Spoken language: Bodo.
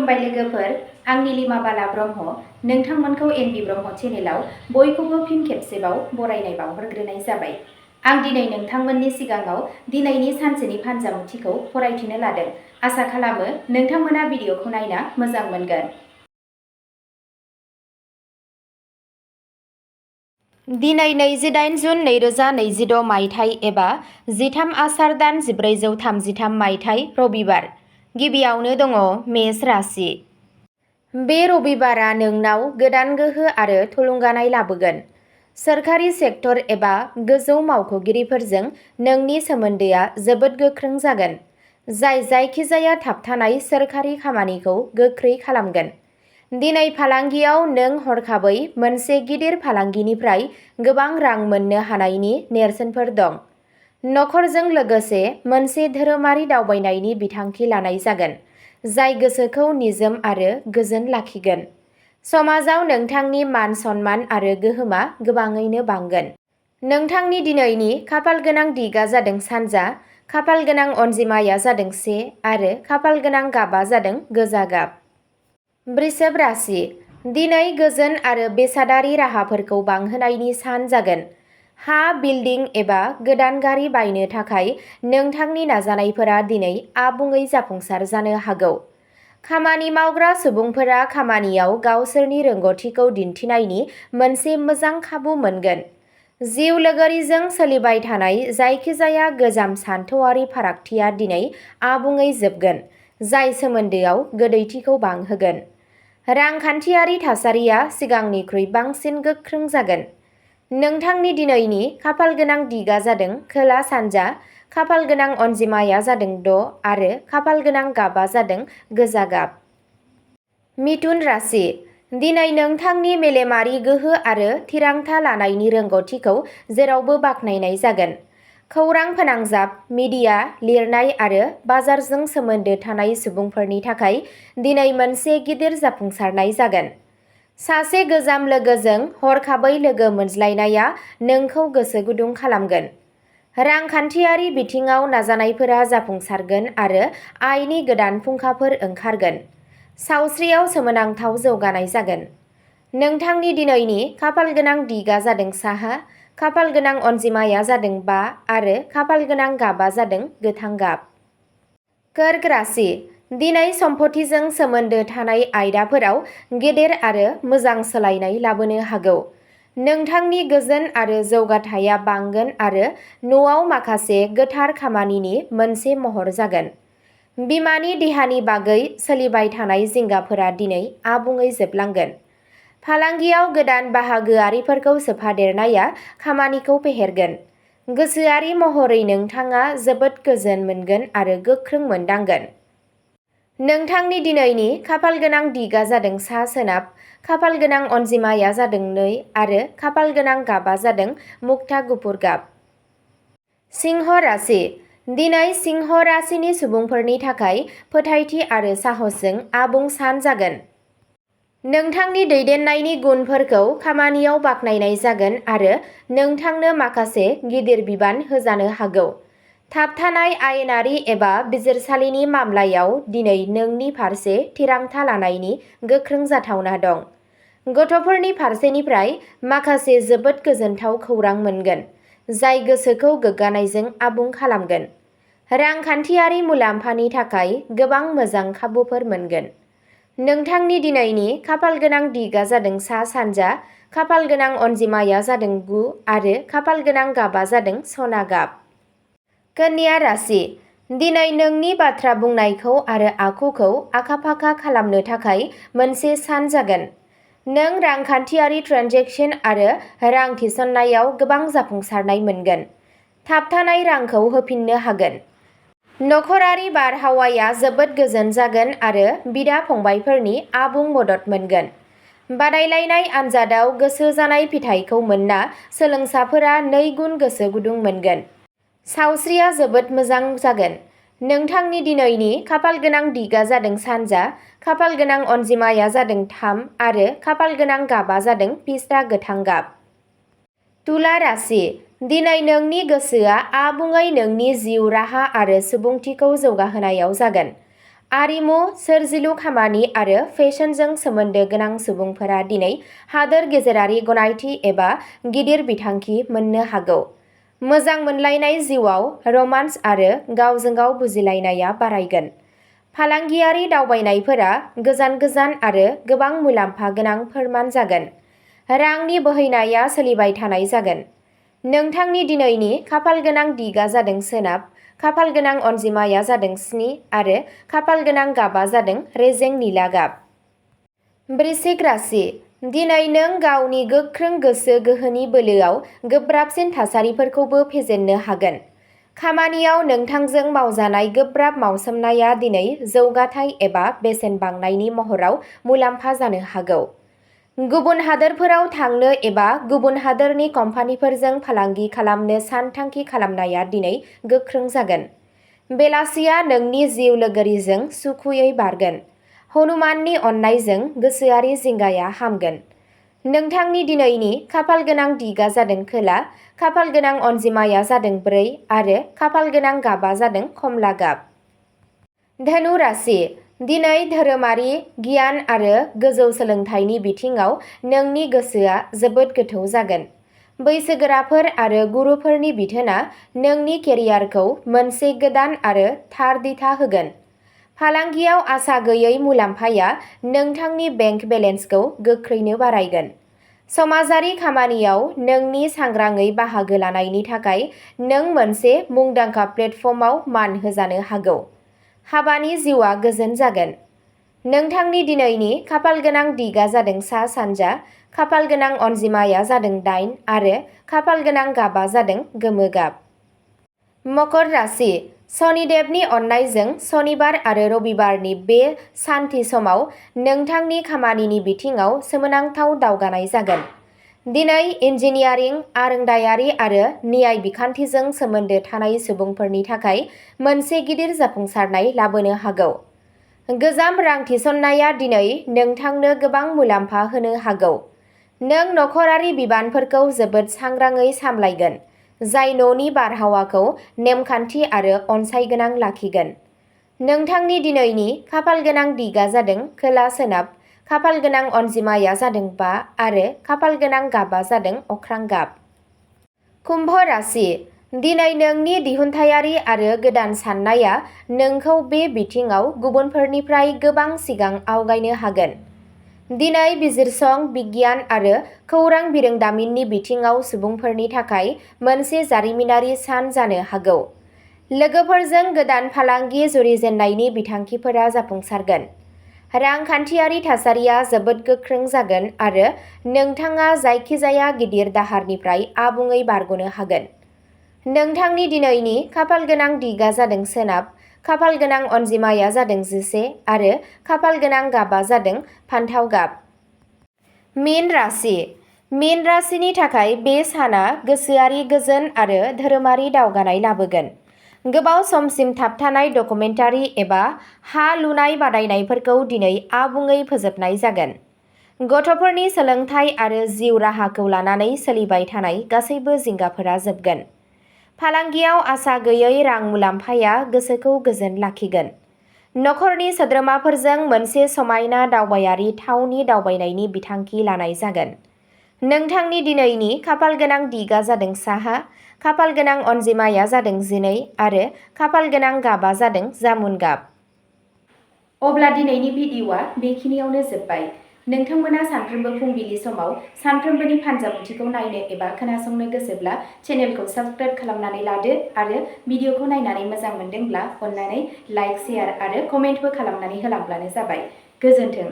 खुलुमबाय लोगोफोर, आं नीलिमा बाला ब्रह्म। नोंथांमोनखौ एनबि ब्रह्म चेनेलाव बयखौबो फिन खेबसेबाव बरायनाय बावहरग्रोनाय जाबाय। आं दिनै नोंथांमोननि सिगाङाव दिनैनि सानसेनि फानजामुथिखौ फरायथिनो लादों। आसा खालामो नोंथांमोना भिडिअखौ नायना मोजां मोनगोन। दिनै 28 जुन 2026 मायथाइ एबा 13 आसार दान 1433 मायथाइ रबिबार। गिबियावनो दङ मेष राशि। बे रबिबारा नोंनाव गोदान गोहो आरो थुलुंगानाय लाबोगोन। सोरखारि सेक्टर एबा गोजौ मावख'गिरिफोरजों नोंनि सोमोन्दोआ जोबोद गोख्रों जागोन, जाय जायखिजाया थाबथानाय सोरखारि खामानिखौ गोख्रै खालामगोन। दिनै फालांगियाव नों हरखाबै मोनसे गिदिर फालांगिनिफ्राय गोबां रां मोननो हानायनि नेरसोनफोर दं। नखरजों लोगोसे मोनसे धोरोमारि दावबायनायनि बिथांखि लानाय जागोन, जाय गोसोखौ निजोम आरो गोजोन लाखिगोन। समाजाव नोंथांनि मान सन्मान आरो गोहोमा गोबाङैनो बांगोन। नोंथांनि दिनैनि खाफाल गोनां दिगा जादों सानजा, खाफाल गोनां अनजिमाया जादों 1 आरो खाफाल गोनां गाबा जादों गोजा गाब। वृषभ राशि। दिनै गोजोन आरो बेसादारि राहाफोरखौ बांहोनायनि सान जागोन। हा, बिल्डिं एबा गोदान गारि बायनो थाखाय नोंथांनि नाजानायफोरा दिनै आबुङै जाफुंसार जानो हागौ। खामानि मावग्रा सुबुंफोरा खामानियाव गावसोरनि रोंग'थिखौ दिन्थिनायनि मोनसे मोजां खाबु मोनगोन। जिउ लोगोरिजों सोलिबाय थानाय जायखिजाया गोजाम सानथौआरि फारागथिया दिनै आबुङै जोबगोन, जाय सोमोन्दोआव गोदैथिखौ बांहोगोन। रांखान्थियारि थासारिया सिगांनिख्रुइ बांसिन गोख्रों जागोन। नोंथांनि दिनैनि खाफाल गोनां दिगा जादों खोला सानजा, खाफाल गोनां अनजिमाया जादों 6 आरो खाफाल गोनां गाबा जादों गोजा गाब। मिथुन राशि। दिनै नोंथांनि मेलेमारि गोहो आरो थिरांथा लानायनि रोंग'थिखौ जेरावबो बाख्नायनाय जागोन। खौरां फोनांजाब, मिडिया, लिरनाय आरो बाजारजों सोमोन्दो थानाय सुबुंफोरनि थाखाय दिनै मोनसे गिदिर जाफुंसारनाय जागोन। सासे गोजाम लोगोजों हरखाबै लोगो मोनज्लायनाया नोंखौ गोसो गुदुं खालामगोन। रांखान्थियारि बिथिङाव नाजानायफोरा जाफुंसारगोन आरो आयनि गोदान फुंखाफोर ओंखारगोन। सावस्रियाव सोमोनांथाव जौगानाय जागोन। नोंथांनि दिनैनि खाफाल गोनां दिगा जादों साहा, खाफाल गोनां अनजिमाया जादों 5 आरो खाफाल गोनां गाबा जादों गोथां गाब। कर्क राशि। दिनै सम्पथिजों सोमोन्दो थानाय आयदाफोराव गेदेर आरो मोजां सोलायनाय लाबोनो हागौ। नोंथांनि गोजोन आरो जौगाथाया बांगोन आरो न'आव माखासे गोथार खामानिनि मोनसे महर जागोन। बिमानि देहानि बागै सोलिबाय थानाय जिंगाफोरा दिनै आबुङै जोबलांगोन। फालांगियाव गोदान बाहागोआरिफोरखौ सोफादेरनाया खामानिखौ फेहेरगोन। गोसोआरि महरै नोंथाङा जोबोद गोजोन मोनगोन आरो गोख्रों मोनदांगोन। नोंथांनि दिनैनि खाफाल गोनां दिगा जादों सा सोनाब, खाफाल गोनां अनजिमाया जादों 2 आरो खाफाल गोनां गाबा जादों मुक्ता गुफुर गाब। सिंह राशि। दिनै सिंह राशिनि सुबुंफोरनि थाखाय फोथायथि आरो साहसजों आबुं सान जागोन। नोंथांनि दैदेननायनि गुनफोरखौ खामानियाव बाख्नायनाय जागोन आरो नोंथांनो माखासे गिदिर बिबान होजानो हागौ। थाबथानाय आयेनारि एबा बिजिरसालिनि मामलायाव दिनै नोंनि फारसे थिरांथा लानायनि गोख्रों जाथावना दं। गथ'फोरनि फारसेनिफ्राय माखासे जोबोद गोजोनथाव खौरां मोनगोन, जाय गोसोखौ गोग्गानायजों आबुं खालामगोन। रांखान्थियारि मुलाम्फानि थाखाय गोबां मोजां खाबुफोर मोनगोन। नोंथांनि दिनैनि खाफाल गोनां दिगा जादों सा सानजा, खाफाल गोनां अनजिमाया जादों 9 आरो खाफाल गोनां गाबा जादों सना गाब। कन्या राशि। दिनै नोंनि बाथ्रा बुंनायखौ आरो आखुखौ आखा-फाखा खालामनो थाखाय मोनसे सान जागोन। नों रांखान्थियारि ट्रेन्जेकसन आरो रां थिसननायाव गोबां जाफुंसारनाय मोनगोन। थाबथानाय रांखौ होफिननो हागोन। नखरारि बारहावाया जोबोद गोजोन जागोन आरो बिदा-फंबायफोरनि आबुं मदद मोनगोन। बादायलायनाय आनजादाव गोसो जानाय फिथायखौ मोनना सोलोंसाफोरा 2 गुन गोसो गुदुं मोनगोन। सावस्रिया जोबोद मोजां जागोन। नोंथांनि दिनैनि खाफाल गोनां दिगा जादों सानजा, खाफाल गोनां अनजिमाया जादों 3 आरो खाफाल गोनां गाबा जादों फिस्टा गोथां गाब। तुला राशि। दिनै नोंनि गोसोआ आबुङै नोंनि जिउ राहा आरो सुबुंथिखौ जौगाहोनायाव जागोन। आरिमु, सोरजिलु खामानि आरो फेशनजों सोमोन्दो गोनां सुबुंफोरा दिनै हादोर गेजेरारि गनायथि एबा गिदिर बिथांखि मोननो हागौ। मोजां मोनलायनाय जिउआव रमान्स आरो गावजों गाव बुजिलायनाया बारायगोन। फालांगियारि दावबायनायफोरा गोजान आरो गोबां मुलाम्फा गोनां फोरमान जागोन। रांनि बोहैनाया सोलिबाय थानाय जागोन। नोंथांनि दिनैनि खाफालगोनां दिगा जादों सोनाब, खाफालगोनां अनजिमाया जादों 7 आरो खाफालगोनां गाबा जादों रेजें निला गाब। वृश्चिक राशि। दिनै नों गावनि गोख्रों गोसो गोहोनि बोलोआव गोब्राबसिन थासारिफोरखौबो फेजेननो हागोन। खामानियाव नोंथांजों मावजानाय गोब्राब मावसोमनाया दिनै जौगाथाय एबा बेसेन बांनायनि महराव मुलाम्फा जानो हागौ। गुबुन हादोरफोराव थांनो एबा गुबुन हादोरनि कम्पानिफोरजों फालांगि खालामनो सानथांखि खालामनाया दिनै गोख्रों जागोन। बेलासिया नोंनि जिउ लोगोरिजों सुखुयै बारगोन। हनुमाननि अननायजों गोसोआरि जिंगाया हामगोन। नोंथांनि दिनैनि खाफालगोनां दिगा जादों खोला, खाफालगोनां अनजिमाया जादों 4 आरो खाफालगोनां गाबा जादों खमला गाब। धनु राशि। दिनै धोरोमारि गियान आरो गोजौ सोलोंथाइनि बिथिङाव नोंनि गोसोआ जोबोद गोथौ जागोन। बैसोगोराफोर आरो गुरुफोरनि बिथोनआ नोंनि केरियारखौ मोनसे गोदान आरो थार दिथा होगोन। फालांगियाव आसा गैयै मुलाम्फाया नोंथांनि बेंक बेलेन्सखौ गोख्रैनो बारायगोन। समाजारि खामानियाव नोंनि सांग्राङै बाहागो लानायनि थाखाय नों मोनसे मुंदांखा प्लेटफर्मआव मान होजानो हागौ। हाबानि जिउआ गोजोन जागोन। नोंथांनि दिनैनि खाफालगोनां दिगा जादों सा-सानजा, खाफालगोनां अनजिमाया जादों 8 आरो खाफालगोनां गाबा जादों गोमो गाब। मकर राशि। शनिदेबनि अननायजों सनिबार आरो रबिबारनि बे सान्थि समाव नोंथांनि खामानिनि बिथिङाव सोमोनांथाव दावगानाय जागोन। दिनै इन्जिनियारिं, आरोंदायारि आरो न्याय बिखान्थिजों सोमोन्दो थानाय सुबुंफोरनि थाखाय मोनसे गिदिर जाफुंसारनाय लाबोनो हागौ। गोजाम रां थिसननाया दिनै नोंथांनो गोबां मुलाम्फा होनो हागौ। नों नखरारि बिबानफोरखौ जोबोद सांग्राङै सामलायगोन, जाय न'नि बारहावाखौ नेमखान्थि आरो अनसायगोनां लाखिगोन। नोंथांनि दिनैनि खाफालगोनां दिगा जादों खोला-सोनाब, खाफालगोनां अनजिमाया जादों 5 आरो खाफालगोनां गाबा जादों अख्रां गाब। कुम्भ राशि। दिनै नोंनि दिहुनथायारि आरो गोदान साननाया नोंखौ बे बिथिङाव गुबुनफोरनिफ्राय गोबां सिगां आवगायनो हागोन। दिनै बिजिरसं, बिगियान आरो खौरां बिरोंदामिननि बिथिङाव सुबुंफोरनि थाखाय मोनसे जारिमिनारि सान जानो हागौ। लोगोफोरजों गोदान फालांगि जुरिजेननायनि बिथांखिफोरा जाफुंसारगोन। रांखान्थियारि थासारिया जोबोद गोख्रों जागोन आरो नोंथाङा जायखिजाया गिदिर दाहारनिफ्राय आबुङै बारग'नो हागोन। नोंथांनि दिनैनि खाफालगोनां दिगा जादों सोनाब, खाफालगोनां अनजिमाया जादों 11 आरो खाफालगोनां गाबा जादों फान्थाव गाब। मीन राशि। मीन राशिनि थाखाय बे साना गोसोआरि गोजोन आरो धोरोमारि दावगानाय लाबोगोन। गोबाव समसिम थाबथानाय डकुमेन्टारि एबा हा लुनाय बादायनायफोरखौ दिनै आबुङै फोजोबनाय जागोन। गथ'फोरनि सोलोंथाइ आरो जिउ राहाखौ लानानै सोलिबाय थानाय गासैबो जिंगाफोरा जोबगोन। फालांगियाव आसा गैयै रां मुलाम्फाया गोसोखौ गोजोन लाखिगोन। नखरनि सोद्रोमाफोरजों मोनसे समायना दावबायारि थावनि दावबायनायनि बिथांखि लानाय जागोन। नोंथांनि दिनैनि खाफालगोनां दिगा जादों साहा, खाफालगोनां अनजिमाया जादों 12 आरो खाफालगोनां गाबा जादों जामुन गाब। अब्ला दिनैनि भिडिअ'आ बेखिनियावनो जोब्बाय। नोंथांमोना सानफ्रोमबो फुंबिलि समाव सानफ्रोमबोनि फानजामुथिखौ नायनो एबा खोनासंनो गोसोब्ला चेनेलखौ साबस्क्राइब खालामनानै लादो आरो भिडिअ'खौ नायनानै मोजां मोनदोंब्ला अन्नानै लाइक, शेयार आरो कमेन्टबो खालामनानै होलांब्लानो जाबाय। गोजोन्थों।